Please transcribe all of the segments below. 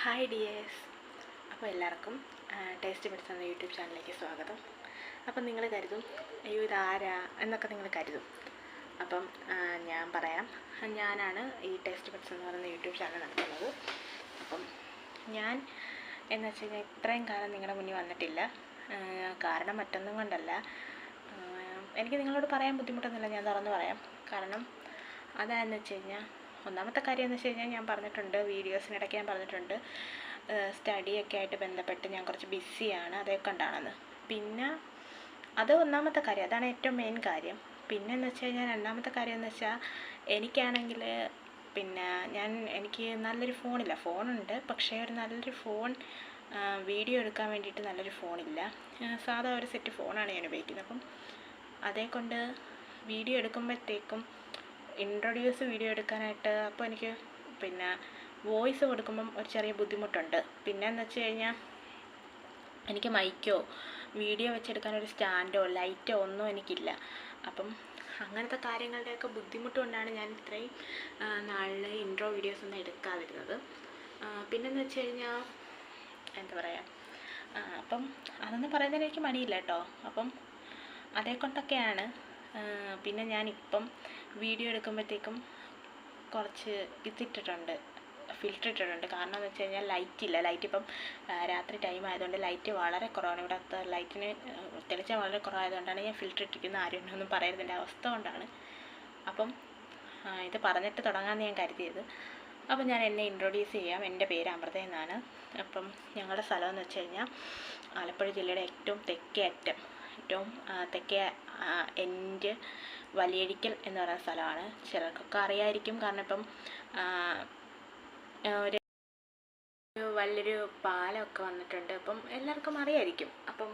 Hi dears. അപ്പോൾ എല്ലാവർക്കും taste buds എന്ന യൂട്യൂബ് ചാനലിലേക്ക് സ്വാഗതം. അപ്പം നിങ്ങൾ കരുതും അയ്യോ ഇതാരാ എന്നൊക്കെ നിങ്ങൾ കരുതും. അപ്പം ഞാൻ പറയാം, ഞാനാണ് ഈ ടേസ്റ്റ് ബഡ്സ് എന്ന് പറയുന്ന യൂട്യൂബ് ചാനൽ നടത്തുന്നത്. അപ്പം ഞാൻ എന്ന് വെച്ച് കഴിഞ്ഞാൽ ഇത്രയും കാലം നിങ്ങളുടെ മുന്നിൽ വന്നിട്ടില്ല. കാരണം മറ്റൊന്നും കൊണ്ടല്ല, എനിക്ക് നിങ്ങളോട് പറയാൻ ബുദ്ധിമുട്ടൊന്നുമില്ല, ഞാൻ തുറന്ന് പറയാം. കാരണം അതാണെന്ന് വെച്ച് കഴിഞ്ഞാൽ, ഒന്നാമത്തെ കാര്യം എന്ന് വെച്ച് കഴിഞ്ഞാൽ ഞാൻ പറഞ്ഞിട്ടുണ്ട്, വീഡിയോസിനിടയ്ക്ക് ഞാൻ പറഞ്ഞിട്ടുണ്ട്, സ്റ്റഡിയൊക്കെ ആയിട്ട് ബന്ധപ്പെട്ട് ഞാൻ കുറച്ച് ബിസിയാണ്, അതൊക്കെ ഉണ്ടാണെന്ന്. പിന്നെ അത് ഒന്നാമത്തെ കാര്യം, അതാണ് ഏറ്റവും മെയിൻ കാര്യം. പിന്നെ എന്ന് വെച്ച് കഴിഞ്ഞാൽ രണ്ടാമത്തെ കാര്യം എന്ന് വെച്ചാൽ, എനിക്കാണെങ്കിൽ പിന്നെ എനിക്ക് നല്ലൊരു ഫോണില്ല. ഫോണുണ്ട്, പക്ഷേ ഒരു നല്ലൊരു ഫോൺ, വീഡിയോ എടുക്കാൻ വേണ്ടിയിട്ട് നല്ലൊരു ഫോണില്ല. സാധാ ഒരു സെറ്റ് ഫോണാണ് ഞാൻ ഉപയോഗിക്കുന്നത്. അപ്പം അതേക്കൊണ്ട് വീഡിയോ എടുക്കുമ്പോഴത്തേക്കും ഇൻട്രൊഡ്യൂസ് വീഡിയോ എടുക്കാനായിട്ട് അപ്പോൾ എനിക്ക് പിന്നെ വോയിസ് കൊടുക്കുമ്പം ഒരു ചെറിയ ബുദ്ധിമുട്ടുണ്ട്. പിന്നെ എന്ന് വെച്ച് കഴിഞ്ഞാൽ എനിക്ക് മൈക്കോ വീഡിയോ വെച്ചെടുക്കാനൊരു സ്റ്റാൻഡോ ലൈറ്റോ ഒന്നും എനിക്കില്ല. അപ്പം അങ്ങനത്തെ കാര്യങ്ങളുടെയൊക്കെ ബുദ്ധിമുട്ട് കൊണ്ടാണ് ഞാൻ ഇത്രയും നാളിൽ ഇൻട്രോ വീഡിയോസ് ഒന്നും എടുക്കാതിരുന്നത്. പിന്നെന്ന് വെച്ച് കഴിഞ്ഞാൽ എന്താ പറയുക, അപ്പം അതൊന്നും പറയുന്നതിന് എനിക്ക് മടിയില്ല കേട്ടോ. അപ്പം അതേക്കൊണ്ടൊക്കെയാണ്. പിന്നെ ഞാനിപ്പം വീഡിയോ എടുക്കുമ്പോഴത്തേക്കും കുറച്ച് ഇതിട്ടിട്ടുണ്ട്, ഫിൽറ്റർ ഇട്ടിട്ടുണ്ട്. കാരണം എന്ന് വെച്ച് കഴിഞ്ഞാൽ ലൈറ്റ് ഇപ്പം രാത്രി ടൈം ആയതുകൊണ്ട് ലൈറ്റ് വളരെ കുറവാണ്. ഇവിടുത്തെ ലൈറ്റിന് തെളിച്ചം വളരെ കുറവായതുകൊണ്ടാണ് ഞാൻ ഫിൽറ്റർ ഇട്ടിരിക്കുന്നത്. ആരും ഒന്നും പറയരുതിൻ്റെ അവസ്ഥ കൊണ്ടാണ്. അപ്പം ഇത് പറഞ്ഞിട്ട് തുടങ്ങാമെന്ന് ഞാൻ കരുതിയത്. അപ്പം ഞാൻ എന്നെ ഇൻട്രൊഡ്യൂസ് ചെയ്യാം. എൻ്റെ പേര് അമൃത എന്നാണ്. അപ്പം ഞങ്ങളുടെ സ്ഥലമെന്ന് വെച്ച് കഴിഞ്ഞാൽ ആലപ്പുഴ ജില്ലയുടെ ഏറ്റവും തെക്കേ അറ്റം, ഏറ്റവും തെക്കേ എൻഡ് വലിയഴിക്കൽ എന്ന് പറയുന്ന സ്ഥലമാണ്. ചിലർക്കൊക്കെ അറിയായിരിക്കും, കാരണം ഇപ്പം ഒരു വലിയൊരു പാലമൊക്കെ വന്നിട്ടുണ്ട്, അപ്പം എല്ലാവർക്കും അറിയായിരിക്കും. അപ്പം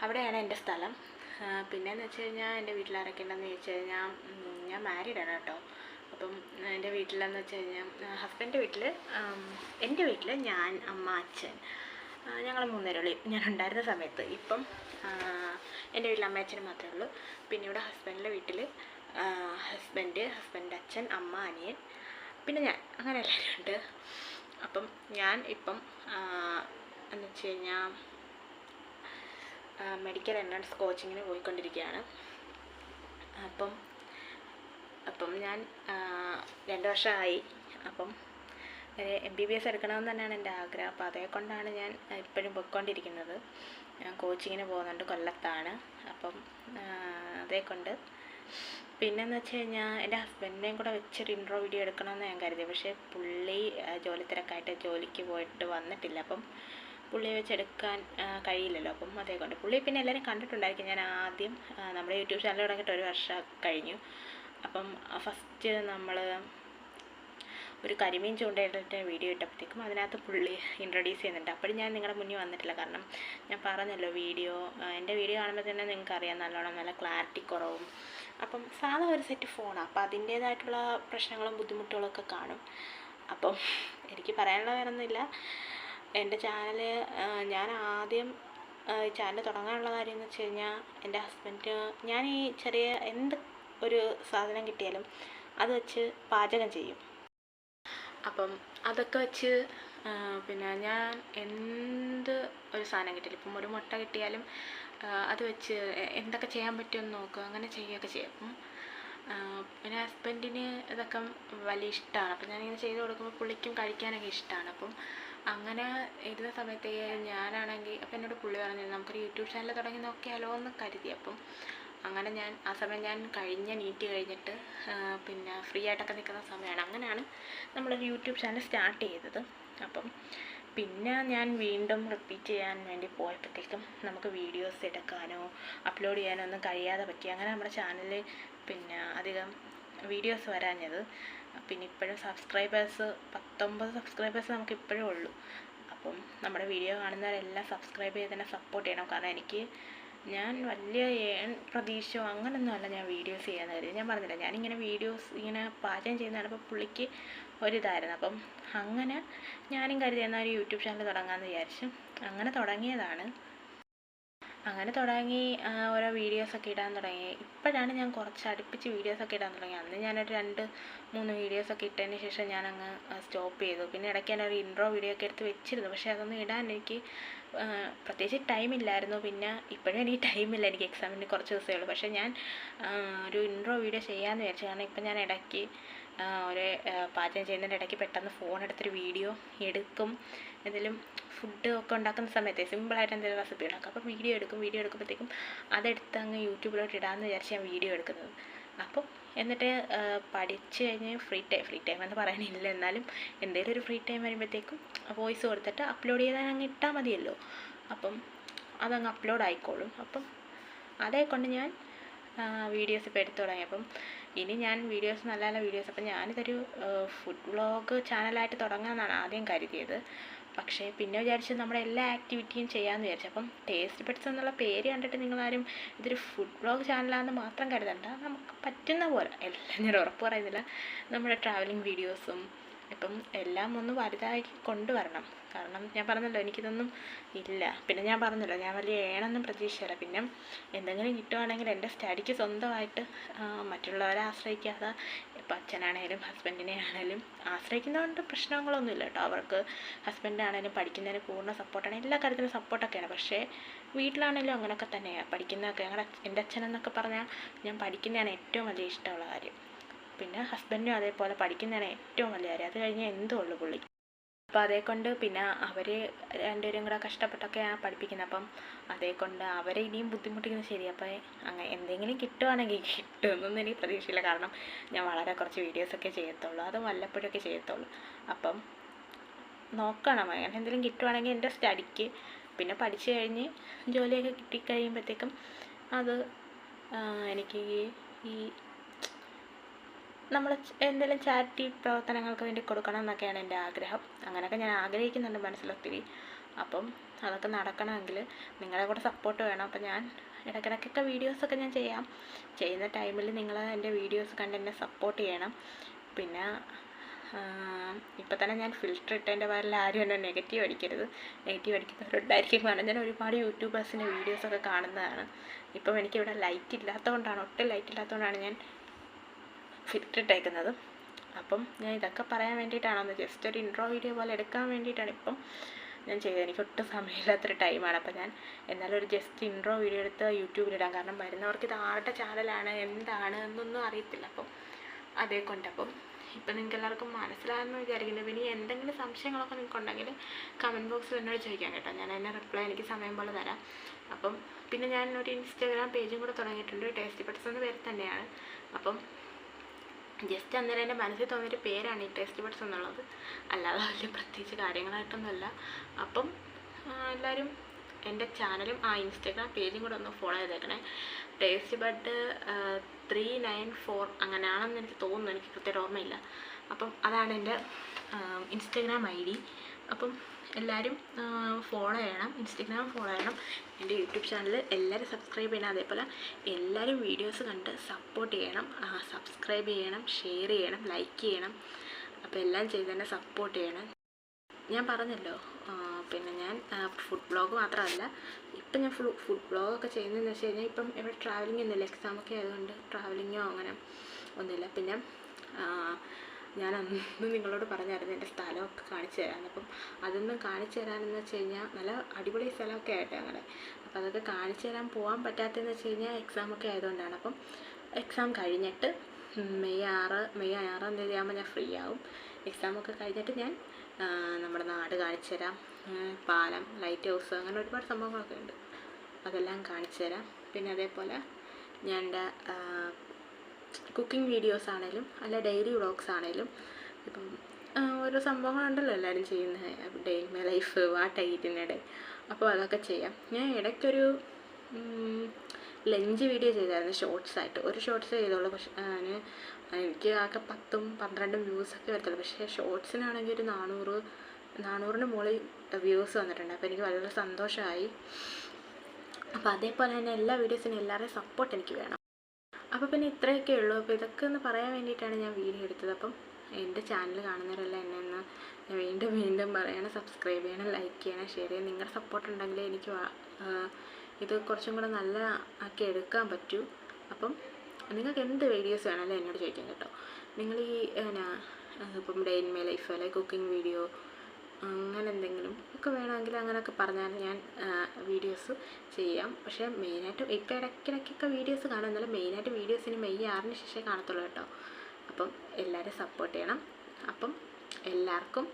അവിടെയാണ് എൻ്റെ സ്ഥലം. പിന്നെയെന്ന് വെച്ച് കഴിഞ്ഞാൽ എൻ്റെ വീട്ടിലാരൊക്കെ ഉണ്ടെന്ന് ചോദിച്ചു കഴിഞ്ഞാൽ, ഞാൻ മാരീഡാണ് കേട്ടോ. അപ്പം എൻ്റെ വീട്ടിലെന്ന് വെച്ച് കഴിഞ്ഞാൽ ഹസ്ബൻഡിൻ്റെ വീട്ടിൽ, എൻ്റെ വീട്ടിൽ ഞാൻ, അമ്മ, അച്ഛൻ, ഞങ്ങൾ 3 പേരുള്ളൂ ഞാൻ ഉണ്ടായിരുന്ന സമയത്ത്. ഇപ്പം എൻ്റെ വീട്ടിൽ അമ്മ അച്ഛനും മാത്രമേ ഉള്ളൂ. പിന്നെ ഇവിടെ ഹസ്ബൻഡിൻ്റെ വീട്ടിൽ ഹസ്ബൻഡ് അച്ഛൻ, അമ്മ, അനിയൻ, പിന്നെ ഞാൻ, അങ്ങനെ എല്ലാവരും ഉണ്ട്. അപ്പം ഞാൻ ഇപ്പം എന്ന് വെച്ച് കഴിഞ്ഞാൽ മെഡിക്കൽ എൻട്രൻസ് കോച്ചിങ്ങിന് പോയിക്കൊണ്ടിരിക്കുകയാണ്. അപ്പം ഞാൻ 2 വർഷമായി. അപ്പം MBBS എടുക്കണമെന്ന് തന്നെയാണ് എൻ്റെ ആഗ്രഹം. അപ്പോൾ അതേക്കൊണ്ടാണ് ഞാൻ ഇപ്പോഴും പോയിക്കൊണ്ടിരിക്കുന്നത്. ഞാൻ കോച്ചിങ്ങിന് പോകുന്നുണ്ട്, കൊല്ലത്താണ്. അപ്പം അതേക്കൊണ്ട് പിന്നെന്ന് വെച്ച് കഴിഞ്ഞാൽ എൻ്റെ ഹസ്ബൻഡിനെയും കൂടെ വെച്ചൊരു ഇൻട്രോ വീഡിയോ എടുക്കണമെന്ന് ഞാൻ കരുതി. പക്ഷേ പുള്ളി ജോലി തിരക്കായിട്ട് ജോലിക്ക് പോയിട്ട് വന്നിട്ടില്ല. അപ്പം പുള്ളിയെ വെച്ചെടുക്കാൻ കഴിയില്ലല്ലോ. അപ്പം അതേക്കൊണ്ട് പുള്ളി പിന്നെ എല്ലാവരും കണ്ടിട്ടുണ്ടായിരിക്കും. ഞാൻ ആദ്യം നമ്മുടെ യൂട്യൂബ് ചാനൽ തുടങ്ങിയിട്ട് 1 വർഷം കഴിഞ്ഞു. അപ്പം ഫസ്റ്റ് നമ്മൾ ഒരു കരിമീൻ ചൂണ്ടയിട്ടിട്ട് വീഡിയോ ഇട്ടപ്പോഴത്തേക്കും അതിനകത്ത് പുള്ളി ഇൻട്രൊഡ്യൂസ് ചെയ്യുന്നുണ്ട്. അപ്പോഴും ഞാൻ നിങ്ങളുടെ മുന്നിൽ വന്നിട്ടില്ല. കാരണം ഞാൻ പറഞ്ഞല്ലോ, എൻ്റെ വീഡിയോ കാണുമ്പോൾ തന്നെ നിങ്ങൾക്കറിയാം, നല്ലോണം നല്ല ക്ലാരിറ്റി കുറവും. അപ്പം സാധാ ഒരു സെറ്റ് ഫോണാണ്, അപ്പോൾ അതിൻ്റേതായിട്ടുള്ള പ്രശ്നങ്ങളും ബുദ്ധിമുട്ടുകളൊക്കെ കാണും. അപ്പം എനിക്ക് പറയാനുള്ള വേറൊന്നുമില്ല. എൻ്റെ ചാനൽ, ഞാൻ ആദ്യം ചാനൽ തുടങ്ങാനുള്ള കാര്യം എന്ന് വെച്ച് കഴിഞ്ഞാൽ, എൻ്റെ ഹസ്ബൻഡ്, ഞാൻ ഈ ചെറിയ എന്ത് ഒരു സാധനം കിട്ടിയാലും അത് വെച്ച് പാചകം ചെയ്യും. അപ്പം അതൊക്കെ വെച്ച് പിന്നെ ഞാൻ എന്ത് ഒരു സാധനം കിട്ടിയാലും, ഇപ്പം ഒരു മുട്ട കിട്ടിയാലും അത് വെച്ച് എന്തൊക്കെ ചെയ്യാൻ പറ്റുമെന്ന് നോക്കുക, അങ്ങനെ ചെയ്യുകയൊക്കെ ചെയ്യും. അപ്പം പിന്നെ ഹസ്ബൻഡിന് ഇതൊക്കെ വലിയ ഇഷ്ടമാണ്. അപ്പം ഞാനിങ്ങനെ ചെയ്ത് കൊടുക്കുമ്പോൾ പുള്ളിക്കും കഴിക്കാനൊക്കെ ഇഷ്ടമാണ്. അപ്പം അങ്ങനെ ഇരുന്ന സമയത്തേക്ക് ഞാനാണെങ്കിൽ, അപ്പം എന്നോട് പുള്ളി പറഞ്ഞു നമുക്കൊരു യൂട്യൂബ് ചാനൽ തുടങ്ങി നോക്കിയാലോ എന്ന് കരുതി. അപ്പം അങ്ങനെ ആ സമയം ഞാൻ നീറ്റ് കഴിഞ്ഞിട്ട് പിന്നെ ഫ്രീ ആയിട്ടൊക്കെ നിൽക്കുന്ന സമയമാണ്. അങ്ങനെയാണ് നമ്മളൊരു യൂട്യൂബ് ചാനൽ സ്റ്റാർട്ട് ചെയ്തത്. അപ്പം പിന്നെ ഞാൻ വീണ്ടും റിപ്പീറ്റ് ചെയ്യാൻ വേണ്ടി പോയപ്പോഴത്തേക്കും നമുക്ക് വീഡിയോസ് എടുക്കാനോ അപ്ലോഡ് ചെയ്യാനോ ഒന്നും കഴിയാതെ പറ്റി. അങ്ങനെ നമ്മുടെ ചാനലിൽ പിന്നെ അധികം വീഡിയോസ് വരാഞ്ഞത്. പിന്നെ ഇപ്പോഴും 19 സബ്സ്ക്രൈബേഴ്സ് നമുക്ക് ഇപ്പോഴും ഉള്ളൂ. അപ്പം നമ്മുടെ വീഡിയോ കാണുന്നവരെല്ലാം സബ്സ്ക്രൈബ് ചെയ്ത് തന്നെ സപ്പോർട്ട് ചെയ്യണം. കാരണം ഞാൻ വലിയ പ്രതീക്ഷയോ അങ്ങനെയൊന്നുമല്ല ഞാൻ വീഡിയോസ് ചെയ്യാൻ കരുതി. ഞാൻ പറഞ്ഞില്ല, ഞാനിങ്ങനെ വീഡിയോസ് ഇങ്ങനെ പാചകം ചെയ്യുന്നതാണ്. അപ്പോൾ പുള്ളിക്ക് ഒരിതായിരുന്നു. അപ്പം അങ്ങനെ ഞാനും കരുതി എന്നാൽ ഒരു യൂട്യൂബ് ചാനൽ തുടങ്ങാമെന്ന് വിചാരിച്ചു. അങ്ങനെ തുടങ്ങിയതാണ്. അങ്ങനെ തുടങ്ങി ഓരോ വീഡിയോസൊക്കെ ഇടാൻ തുടങ്ങി. ഇപ്പോഴാണ് ഞാൻ കുറച്ച് അടുപ്പിച്ച് വീഡിയോസൊക്കെ ഇടാൻ തുടങ്ങി. അന്ന് ഞാനൊരു 2-3 വീഡിയോസൊക്കെ ഇട്ടതിന് ശേഷം ഞാനങ്ങ് സ്റ്റോപ്പ് ചെയ്തു. പിന്നെ ഇടയ്ക്ക് ഞാനൊരു ഇൻട്രോ വീഡിയോ ഒക്കെ എടുത്ത് വെച്ചിരുന്നു, പക്ഷേ അതൊന്നും ഇടാൻ എനിക്ക് പ്രത്യേകിച്ച് ടൈമില്ലായിരുന്നു. പിന്നെ ഇപ്പോഴും എനിക്ക് ടൈമില്ല, എനിക്ക് എക്സാമിന് കുറച്ച് ദിവസമേ ഉള്ളൂ. പക്ഷേ ഞാൻ ഒരു ഇൻട്രോ വീഡിയോ ചെയ്യാമെന്ന് വിചാരിച്ചു. കാരണം ഇപ്പം ഞാൻ ഇടയ്ക്ക് ഒരു പാചകം ചെയ്യുന്നതിൻ്റെ ഇടയ്ക്ക് പെട്ടെന്ന് ഫോൺ എടുത്തൊരു വീഡിയോ എടുക്കും. എന്തെങ്കിലും ഫുഡ് ഒക്കെ ഉണ്ടാക്കുന്ന സമയത്ത് സിമ്പിളായിട്ട് എന്തെങ്കിലും റെസിപ്പി ഉണ്ടാക്കും. അപ്പോൾ വീഡിയോ എടുക്കുമ്പോഴത്തേക്കും അതെടുത്ത് അങ്ങ് യൂട്യൂബിലോട്ട് ഇടാമെന്ന് വിചാരിച്ച് ഞാൻ വീഡിയോ എടുക്കുന്നത്. അപ്പം എന്നിട്ട് പഠിച്ച് കഴിഞ്ഞ് ഫ്രീ ടൈം എന്ന് പറയാനില്ല, എന്നാലും എന്തെങ്കിലും ഒരു ഫ്രീ ടൈം വരുമ്പോഴത്തേക്കും വോയിസ് കൊടുത്തിട്ട് അപ്ലോഡ് ചെയ്താൽ അങ്ങ് ഇട്ടാൽ മതിയല്ലോ. അപ്പം അതങ്ങ് അപ്ലോഡ് ആയിക്കോളും. അപ്പം അതേക്കൊണ്ട് ഞാൻ വീഡിയോസ് ഇപ്പോൾ എടുത്തു തുടങ്ങി. അപ്പം ഇനി ഞാൻ വീഡിയോസ് നല്ല നല്ല വീഡിയോസ്, അപ്പം ഞാനിതൊരു ഫുഡ് വ്ളോഗ് ചാനലായിട്ട് തുടങ്ങാമെന്നാണ് ആദ്യം കരുതിയത്. പക്ഷേ പിന്നെ വിചാരിച്ചു നമ്മുടെ എല്ലാ ആക്ടിവിറ്റിയും ചെയ്യാമെന്ന് വിചാരിച്ചു. അപ്പം ടേസ്റ്റ് ബഡ്സ് എന്നുള്ള പേര് കണ്ടിട്ട് നിങ്ങളാരും ഇതൊരു ഫുഡ് വ്ളോഗ് ചാനലാണെന്ന് മാത്രം കരുതണ്ട. നമുക്ക് പറ്റുന്ന പോലെ, എല്ലാം ഞാൻ ഉറപ്പ് പറയുന്നില്ല, നമ്മുടെ ട്രാവലിംഗ് വീഡിയോസും ഇപ്പം എല്ലാം ഒന്ന് വലുതാക്കി കൊണ്ടുവരണം. കാരണം ഞാൻ പറഞ്ഞല്ലോ എനിക്കിതൊന്നും ഇല്ല. പിന്നെ ഞാൻ പറഞ്ഞല്ലോ ഞാൻ വലിയ ഏണൊന്നും പ്രതീക്ഷിച്ചില്ല. പിന്നെ എന്തെങ്കിലും കിട്ടുവാണെങ്കിൽ എൻ്റെ സ്റ്റഡിക്ക് സ്വന്തമായിട്ട് മറ്റുള്ളവരെ ആശ്രയിക്കാതെ, ഇപ്പം അച്ഛനാണേലും ഹസ്ബൻഡിനെ ആണേലും ആശ്രയിക്കുന്നതുകൊണ്ട് പ്രശ്നങ്ങളൊന്നുമില്ല കേട്ടോ. അവർക്ക് ഹസ്ബൻഡാണേലും പഠിക്കുന്നതിന് പൂർണ്ണ സപ്പോർട്ടാണ്, എല്ലാ കാര്യത്തിലും സപ്പോർട്ടൊക്കെയാണ്. പക്ഷേ വീട്ടിലാണേലും അങ്ങനെയൊക്കെ തന്നെയാണ്. പഠിക്കുന്നതൊക്കെ എൻ്റെ അച്ഛനെന്നൊക്കെ പറഞ്ഞാൽ ഞാൻ പഠിക്കുന്നതാണ് ഏറ്റവും വലിയ ഇഷ്ടമുള്ള കാര്യം. പിന്നെ ഹസ്ബൻഡും അതേപോലെ പഠിക്കുന്നതാണ് ഏറ്റവും വലിയ കാര്യം. അത് കഴിഞ്ഞാൽ എന്തും ഉള്ളു പുള്ളി. അപ്പോൾ അതേക്കൊണ്ട് പിന്നെ അവർ രണ്ടുപേരും കൂടെ കഷ്ടപ്പെട്ടൊക്കെയാണ് പഠിപ്പിക്കുന്നത്. അപ്പം അതേക്കൊണ്ട് അവരെ ഇനിയും ബുദ്ധിമുട്ടിക്കുന്നത് ശരി. അപ്പോൾ അങ്ങനെ എന്തെങ്കിലും കിട്ടുവാണെങ്കിൽ കിട്ടുമെന്നൊന്നും എനിക്ക് പ്രതീക്ഷയില്ല. കാരണം ഞാൻ വളരെ കുറച്ച് വീഡിയോസൊക്കെ ചെയ്യത്തുള്ളൂ, അത് വല്ലപ്പോഴൊക്കെ ചെയ്യത്തുള്ളൂ. അപ്പം നോക്കണം, അങ്ങനെ എന്തെങ്കിലും കിട്ടുവാണെങ്കിൽ എൻ്റെ സ്റ്റഡിക്ക്, പിന്നെ പഠിച്ചു കഴിഞ്ഞ് ജോലിയൊക്കെ കിട്ടിക്കഴിയുമ്പോഴത്തേക്കും അത് എനിക്ക് ഈ നമ്മൾ എന്തെങ്കിലും ചാരിറ്റി പ്രവർത്തനങ്ങൾക്ക് വേണ്ടി കൊടുക്കണം എന്നൊക്കെയാണ് എൻ്റെ ആഗ്രഹം. അങ്ങനെയൊക്കെ ഞാൻ ആഗ്രഹിക്കുന്നുണ്ട് മനസ്സിലൊത്തിരി. അപ്പം അതൊക്കെ നടക്കണമെങ്കിൽ നിങ്ങളുടെ കൂടെ സപ്പോർട്ട് വേണം. അപ്പം ഞാൻ ഇടയ്ക്കിടയ്ക്കൊക്കെ വീഡിയോസൊക്കെ ഞാൻ ചെയ്യുന്ന ടൈമിൽ നിങ്ങൾ എൻ്റെ വീഡിയോസ് കണ്ട് എന്നെ സപ്പോർട്ട് ചെയ്യണം. പിന്നെ ഇപ്പം തന്നെ ഞാൻ ഫിൽറ്റർ ഇട്ടതിൻ്റെ പേരിൽ ആരും എന്നെ നെഗറ്റീവ് അടിക്കുന്നവരുണ്ടായിരിക്കും. കാരണം ഞാൻ ഒരുപാട് യൂട്യൂബേഴ്സിൻ്റെ വീഡിയോസൊക്കെ കാണുന്നതാണ്. ഇപ്പം എനിക്കിവിടെ ഒട്ടും ലൈറ്റ് ഇല്ലാത്തതുകൊണ്ടാണ് ഞാൻ ഫിൽറ്റർ ഇട്ടേക്കുന്നത്. അപ്പം ഞാൻ ഇതൊക്കെ പറയാൻ വേണ്ടിയിട്ടാണ്, ജസ്റ്റ് ഒരു ഇൻട്രോ വീഡിയോ പോലെ എടുക്കാൻ വേണ്ടിയിട്ടാണ് ഇപ്പം ഞാൻ ചെയ്തത്. എനിക്ക് ഒട്ടും സമയമില്ലാത്തൊരു ടൈമാണ്. അപ്പം ഞാൻ എന്നാലും ഒരു ജസ്റ്റ് ഇൻട്രോ വീഡിയോ എടുത്ത് യൂട്യൂബിലിടാം. കാരണം വരുന്നവർക്ക് ഇത് ആരുടെ ചാനലാണ് എന്താണ് എന്നൊന്നും അറിയത്തില്ല. അപ്പം അതേക്കൊണ്ട് അപ്പം ഇപ്പം നിങ്ങൾക്ക് എല്ലാവർക്കും മനസ്സിലായെന്ന് വിചാരിക്കുന്നു. പിന്നെ എന്തെങ്കിലും സംശയങ്ങളൊക്കെ നിങ്ങൾക്കുണ്ടെങ്കിൽ കമൻറ്റ് ബോക്സിൽ എന്നോട് ചോദിക്കാം കേട്ടോ. ഞാൻ അതിൻ്റെ റിപ്ലൈ എനിക്ക് സമയം പോലെ തരാം. അപ്പം പിന്നെ ഞാൻ ഒരു ഇൻസ്റ്റാഗ്രാം പേജും കൂടെ തുടങ്ങിയിട്ടുണ്ട്, ടേസ്റ്റി ബഡ്സ് എന്ന പേര് തന്നെയാണ്. അപ്പം ജസ്റ്റ് അന്നേരം എൻ്റെ മനസ്സിൽ തോന്നിയൊരു പേരാണ് ഈ ടേസ്റ്റ് ബഡ്സ് എന്നുള്ളത്, അല്ലാതെ വലിയ പ്രത്യേകിച്ച് കാര്യങ്ങളായിട്ടൊന്നുമല്ല. അപ്പം എല്ലാവരും എൻ്റെ ചാനലും ഇൻസ്റ്റാഗ്രാം പേജും കൂടെ ഒന്ന് ഫോളോ ചെയ്തേക്കണേ. ടേസ്റ്റ് ബഡ് 394 അങ്ങനെയാണെന്ന് എനിക്ക് തോന്നുന്നു, എനിക്ക് കൃത്യമായിട്ട് ഓർമ്മയില്ല. അപ്പം അതാണ് എൻ്റെ ഇൻസ്റ്റാഗ്രാം ID. അപ്പം എല്ലാവരും ഫോളോ ചെയ്യണം, ഇൻസ്റ്റാഗ്രാം ഫോളോ ചെയ്യണം. എൻ്റെ യൂട്യൂബ് ചാനൽ എല്ലാവരും സബ്സ്ക്രൈബ് ചെയ്യണം. അതേപോലെ എല്ലാവരും വീഡിയോസ് കണ്ട് സപ്പോർട്ട് ചെയ്യണം, സബ്സ്ക്രൈബ് ചെയ്യണം, ഷെയർ ചെയ്യണം, ലൈക്ക് ചെയ്യണം. അപ്പോൾ എല്ലാം ചെയ്ത് തന്നെ സപ്പോർട്ട് ചെയ്യണം. ഞാൻ പറഞ്ഞല്ലോ പിന്നെ ഞാൻ ഫുഡ് ബ്ലോഗ് മാത്രമല്ല, ഇപ്പം ഞാൻ ഫുഡ് ബ്ലോഗൊക്കെ ചെയ്യുന്നതെന്ന് വെച്ച് കഴിഞ്ഞാൽ ഇപ്പം ഇവിടെ ട്രാവലിംഗ് ഒന്നുമില്ല, എക്സാമൊക്കെ ആയതുകൊണ്ട് ട്രാവലിങ്ങോ അങ്ങനെ ഒന്നുമില്ല. പിന്നെ ഞാൻ അന്ന് നിങ്ങളോട് പറഞ്ഞായിരുന്നു എൻ്റെ സ്ഥലമൊക്കെ കാണിച്ചു തരാമെന്ന്. അപ്പം അതൊന്നും കാണിച്ചു തരാമെന്ന് വെച്ച് കഴിഞ്ഞാൽ നല്ല അടിപൊളി സ്ഥലമൊക്കെ ആയിട്ട് അങ്ങനെ. അപ്പോൾ അതൊക്കെ കാണിച്ചു തരാൻ പോകാൻ പറ്റാത്തതെന്ന് വെച്ച് കഴിഞ്ഞാൽ എക്സാമൊക്കെ ആയതുകൊണ്ടാണ്. അപ്പം എക്സാം കഴിഞ്ഞിട്ട് മെയ് 6-ാം തീയതി ആകുമ്പോൾ ഞാൻ ഫ്രീ ആവും. എക്സാമൊക്കെ കഴിഞ്ഞിട്ട് ഞാൻ നമ്മുടെ നാട് കാണിച്ചു തരാം, പാലം, ലൈറ്റ് ഹൗസ്, അങ്ങനെ ഒരുപാട് സംഭവങ്ങളൊക്കെ ഉണ്ട്, അതെല്ലാം കാണിച്ചു തരാം. പിന്നെ അതേപോലെ ഞാൻ എൻ്റെ കുക്കിംഗ് വീഡിയോസ് ആണെങ്കിലും അല്ല ഡെയിലി വ്ളോഗ്സ് ആണെങ്കിലും ഇപ്പം ഓരോ സംഭവങ്ങളുണ്ടല്ലോ എല്ലാവരും ചെയ്യുന്നത്, day in my life, what I eat in A day. അപ്പോൾ അതൊക്കെ ചെയ്യാം. ഞാൻ ഇടയ്ക്കൊരു ലഞ്ച് വീഡിയോ ചെയ്തായിരുന്നു ഷോർട്സായിട്ട്, ഒരു ഷോർട്സ് ചെയ്തോളൂ. പക്ഷേ എനിക്ക് ആകെ 10-12 വ്യൂസൊക്കെ വരത്തുള്ളൂ. പക്ഷേ ഷോർട്സിനാണെങ്കിൽ ഒരു 400-ന് മുകളിൽ വ്യൂസ് വന്നിട്ടുണ്ട്. അപ്പോൾ എനിക്ക് വളരെ സന്തോഷമായി. അപ്പോൾ അതേപോലെ തന്നെ എല്ലാ വീഡിയോസിനും എല്ലാവരുടെയും സപ്പോർട്ട് എനിക്ക് വേണം. അപ്പോൾ പിന്നെ ഇത്രയൊക്കെ ഉള്ളൂ. അപ്പോൾ ഇതൊക്കെ ഒന്ന് പറയാൻ വേണ്ടിയിട്ടാണ് ഞാൻ വീഡിയോ എടുത്തത്. അപ്പം എൻ്റെ ചാനൽ കാണുന്നവരെല്ലാം എന്നെ ഒന്ന് ഞാൻ വീണ്ടും പറയണം, സബ്സ്ക്രൈബ് ചെയ്യണം, ലൈക്ക് ചെയ്യണം, ഷെയർ ചെയ്യണം. നിങ്ങളുടെ സപ്പോർട്ട് ഉണ്ടെങ്കിലേ എനിക്ക് ഇത് കുറച്ചും കൂടെ നല്ല ആക്കി എടുക്കാൻ പറ്റൂ. അപ്പം നിങ്ങൾക്ക് എന്ത് വീഡിയോസ് വേണമെങ്കിലും എന്നോട് ചോദിക്കാം കേട്ടോ. നിങ്ങൾ ഈ ഇപ്പം ഡേ ഇൻ മൈ ലൈഫ് അല്ലെങ്കിൽ കുക്കിംഗ് വീഡിയോ അങ്ങനെ എന്തെങ്കിലും ഒക്കെ വേണമെങ്കിൽ അങ്ങനെയൊക്കെ പറഞ്ഞാൽ ഞാൻ വീഡിയോസ് ചെയ്യാം. പക്ഷേ മെയിനായിട്ട് ഇപ്പോൾ ഇടയ്ക്കിടയ്ക്കൊക്കെ വീഡിയോസ് കാണും, എന്നാലും മെയിനായിട്ട് വീഡിയോസിന് മെയ് 6-ന് ശേഷമേ കാണത്തുള്ളൂ കേട്ടോ. അപ്പം എല്ലാവരും സപ്പോർട്ട് ചെയ്യണം. അപ്പം എല്ലാവർക്കും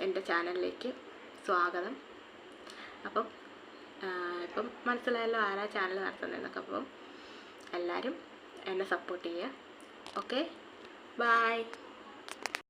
എൻ്റെ ചാനലിലേക്ക് സ്വാഗതം. അപ്പം ഇപ്പം മനസ്സിലായല്ലോ ആരാ ചാനൽ നടത്തുന്നതെന്നൊക്കെ. അപ്പം എല്ലാവരും എന്നെ സപ്പോർട്ട് ചെയ്യുക. Okay, by.